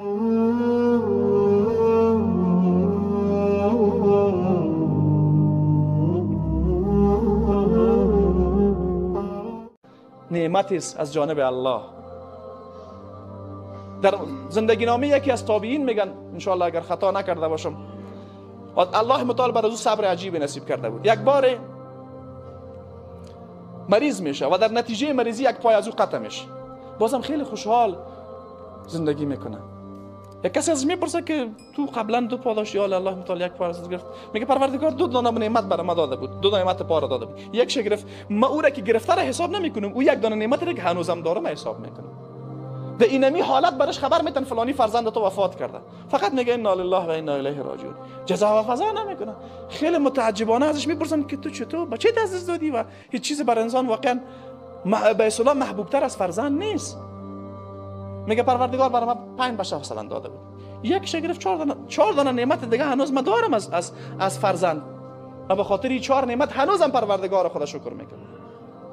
نعمتی است از جانب الله. در زندگی نامه یکی از تابعین میگن، انشاءالله اگر خطا نکرده باشم، الله متعال بر او صبر عجیبی نصیب کرده بود. یک بار مریض میشه و در نتیجه مریضی یک پای از او قطع میشه، بازم خیلی خوشحال زندگی میکنه. یک کسی از میپرسه که تو قبلا 2 پا داشتی، یا الله متعال یک پا از گرفت. میگه پروردگار 2 دانه نعمت برام داده بود، 2 نعمت پا را داده بود، یک شه گرفت. ما او را که گرفته را حساب نمیکنم، او یک دانه نعمت را که هنوزم دارم حساب میکنم. در اینمی حالت برش خبر میتن فلانی فرزند تو وفات کرده، فقط میگه انا لله و انا الیه راجعون، جزا و فضا نمیکنه. خیلی متعجبانه ازش میپرسم که تو چطور بچه از دست دادی؟ و هیچ چیز بر انسان واقعا به اصطلاح محبوب تر از فرزند نیست. میگه پروردگار برام 5 بچه مثلا داده بود، یک شه گرفت 4 دانه نعمت دیگه هنوز من دارم از فرزند، و به خاطر این 4 نعمت هنوزم پروردگار خدا شکر میکنم.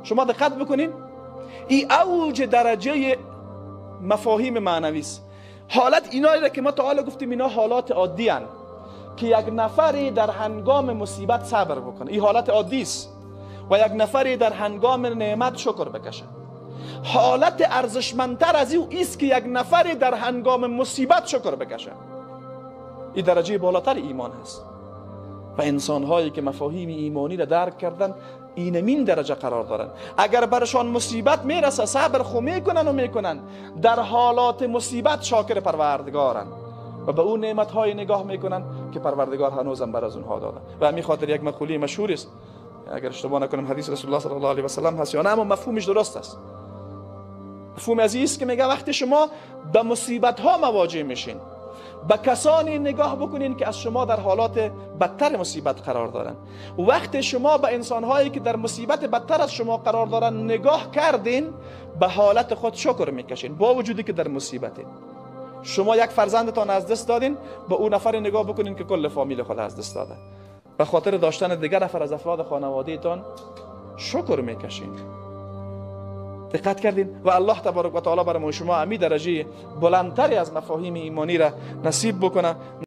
شما دقت بکنین، این اوج درجه مفاهیم معنوی است. حالت اینایی را که ما تا حالا گفتیم اینا حالات عادی هستند که یک نفری در هنگام مصیبت صبر بکنه، این حالت عادی است، و یک نفری در هنگام نعمت شکر بکشه. حالت ارزشمندتر از این است که یک نفری در هنگام مصیبت شکر بکشه. این درجه بالاتر ایمان هست، و انسان هایی که مفاهیم ایمانی را درک کردن اینمین درجه قرار دارن. اگر برشان مصیبت میرسه صبر خو میکنن، در حالات مصیبت شاکر پروردگارن و به اون نعمت های نگاه میکنن که پروردگار هنوزم بر از اونها داده. و همین خاطر یک مقوله مشهور است، اگر اشتباه نکنم حدیث رسول الله صلی الله علیه و سلم هست یا نه، اما مفهومش درست است. مفهوم عزیز که میگه وقتی شما به مصیبت ها مواجه میشین، به کسانی نگاه بکنین که از شما در حالات بدتر مصیبت قرار دارن. وقتی شما به انسانهایی که در مصیبت بدتر از شما قرار دارن نگاه کردین، به حالت خود شکر میکشین با وجودی که در مصیبتین. شما یک فرزندتان از دست دادین، به اون نفر نگاه بکنین که کل فامیل خود از دست داده، به خاطر داشتن دیگر نفر از افراد خانواده تان شکر میکشین. دقت کردین؟ و الله تبارک و تعالی برای شما امی درجه بلندتری از مفاهیم ایمانی را نصیب بکنه.